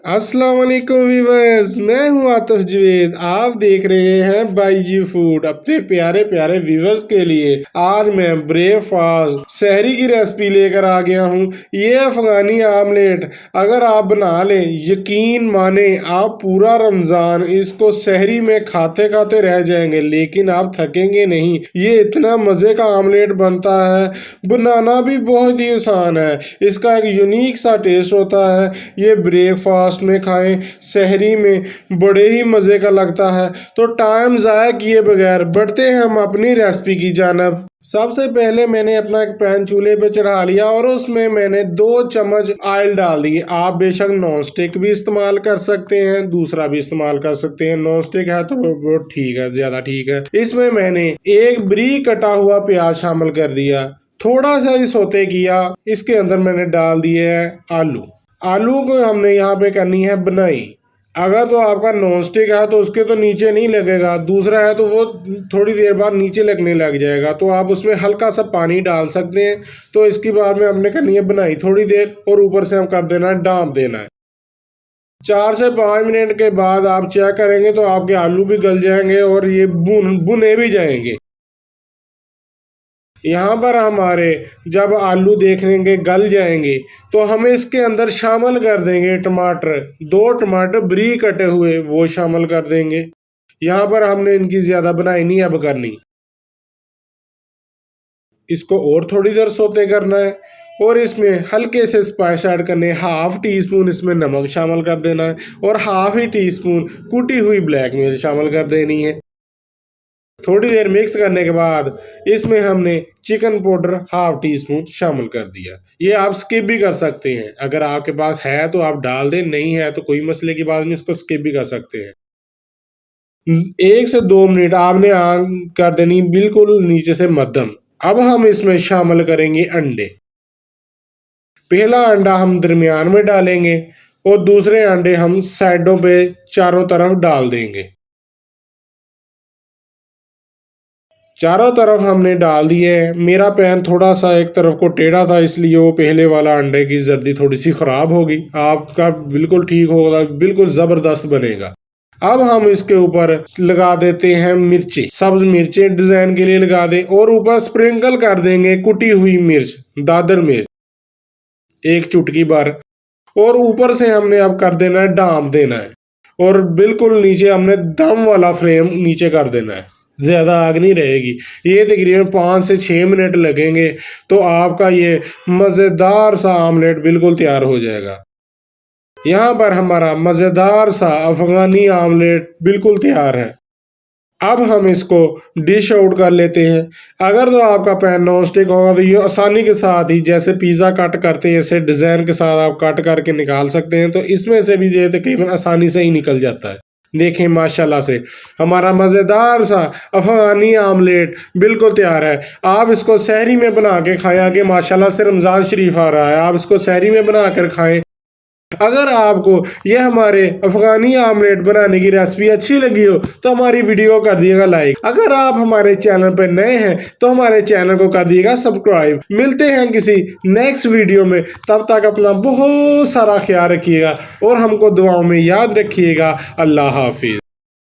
अस्सलाम वालेकुम व्यूवर्स, मैं हूं आतिफ जवेद। आप देख रहे हैं बाईजी फूड। अपने प्यारे प्यारे व्यूवर्स के लिए आज मैं ब्रेकफास्ट सहरी की रेसिपी लेकर आ गया हूं। ये अफगानी आमलेट अगर आप बना लें, यकीन माने आप पूरा रमज़ान इसको सहरी में खाते खाते रह जाएंगे, लेकिन आप थकेंगे नहीं। ये इतना मज़े का आमलेट बनता है, बनाना भी बहुत ही आसान है। इसका एक यूनिक सा टेस्ट होता है। ये ब्रेकफास्ट में खाएं, सहरी में बड़े ही मज़े का लगता है। तो टाइम ज़ाया किए बगैर बढ़ते हैं हम अपनी रेसिपी की जानब। सबसे पहले मैंने अपना एक पैन चूल्हे पे चढ़ा लिया और उसमें मैंने 2 चम्मच ऑयल डाल दिए। आप बेशक नॉन स्टिक भी इस्तेमाल कर सकते हैं, दूसरा भी इस्तेमाल कर सकते हैं। नॉन स्टिक है तो वो ठीक है, ज्यादा ठीक है। इसमें मैंने एक बारीक कटा हुआ प्याज शामिल कर दिया, थोड़ा सा ही सोते किया। इसके अंदर मैंने डाल दिए है आलू। आलू को हमने यहाँ पे करनी है बनाई। अगर तो आपका नॉन स्टिक है तो उसके तो नीचे नहीं लगेगा, दूसरा है तो वो थोड़ी देर बाद नीचे लगने लग जाएगा, तो आप उसमें हल्का सा पानी डाल सकते हैं। तो इसके बाद में हमने करनी है बनाई थोड़ी देर, और ऊपर से हम कर देना है डाँप देना है। 4 से 5 मिनट के बाद आप चेक करेंगे तो आपके आलू भी गल जाएंगे और ये बुने भी जाएंगे। यहाँ पर हमारे जब आलू देखेंगे गल जाएंगे तो हम इसके अंदर शामिल कर देंगे टमाटर। 2 टमाटर बारीक कटे हुए वो शामिल कर देंगे। यहाँ पर हमने इनकी ज़्यादा बनाई नहीं अब करनी। इसको और थोड़ी देर सोते करना है और इसमें हल्के से स्पाइस ऐड करने। 1/2 टी-स्पून इसमें नमक शामिल कर देना है और 1/2 टी-स्पून कुटी हुई ब्लैक मिर्च शामिल कर देनी है। थोड़ी देर मिक्स करने के बाद इसमें हमने चिकन पाउडर 1/2 टी-स्पून शामिल कर दिया। ये आप स्किप भी कर सकते हैं, अगर आपके पास है तो आप डाल दें, नहीं है तो कोई मसले की बात नहीं, इसको स्किप भी कर सकते हैं। 1 से 2 मिनट आपने आग कर देनी बिल्कुल नीचे से मध्यम। अब हम इसमें शामिल करेंगे अंडे। पहला अंडा हम दरमियान में डालेंगे और दूसरे अंडे हम साइडों पे चारों तरफ डाल देंगे। चारों तरफ हमने डाल दिए है। मेरा पैन थोड़ा सा एक तरफ को टेढ़ा था, इसलिए वो पहले वाला अंडे की जर्दी थोड़ी सी ख़राब होगी। आपका बिल्कुल ठीक होगा, बिल्कुल ज़बरदस्त बनेगा। अब हम इसके ऊपर लगा देते हैं मिर्ची, सब्ज मिर्चें डिज़ाइन के लिए लगा दें और ऊपर स्प्रिंकल कर देंगे कुटी हुई मिर्च, दादर मिर्च 1 चुटकी भर। और ऊपर से हमने अब कर देना है डाँप देना है और बिल्कुल नीचे हमने दम वाला फ्लेम नीचे कर देना है, ज़्यादा आग नहीं रहेगी। ये तकरीबन 5 से 6 मिनट लगेंगे तो आपका ये मज़ेदार सा आमलेट बिल्कुल तैयार हो जाएगा। यहाँ पर हमारा मज़ेदार सा अफ़गानी आमलेट बिल्कुल तैयार है। अब हम इसको डिश आउट कर लेते हैं। अगर तो आपका पैन नॉन स्टिक होगा तो ये आसानी के साथ ही जैसे पिज़्ज़ा कट करते हैं ऐसे डिज़ाइन के साथ आप कट करके निकाल सकते हैं, तो इसमें से भी ये तकरीबन आसानी से ही निकल जाता है। देखें माशाल्लाह से हमारा मज़ेदार सा अफ़गानी आमलेट बिल्कुल तैयार है। आप इसको सहरी में बना के खाएं, आगे माशाल्लाह से रमज़ान शरीफ आ रहा है, आप इसको सहरी में बना कर खाएं। अगर आपको यह हमारे अफ़गानी आमलेट बनाने की रेसिपी अच्छी लगी हो तो हमारी वीडियो को कर दिएगा लाइक। अगर आप हमारे चैनल पर नए हैं तो हमारे चैनल को कर दिएगा सब्सक्राइब। मिलते हैं किसी नेक्स्ट वीडियो में, तब तक अपना बहुत सारा ख्याल रखिएगा और हमको दुआओं में याद रखिएगा। अल्लाह हाफिज़।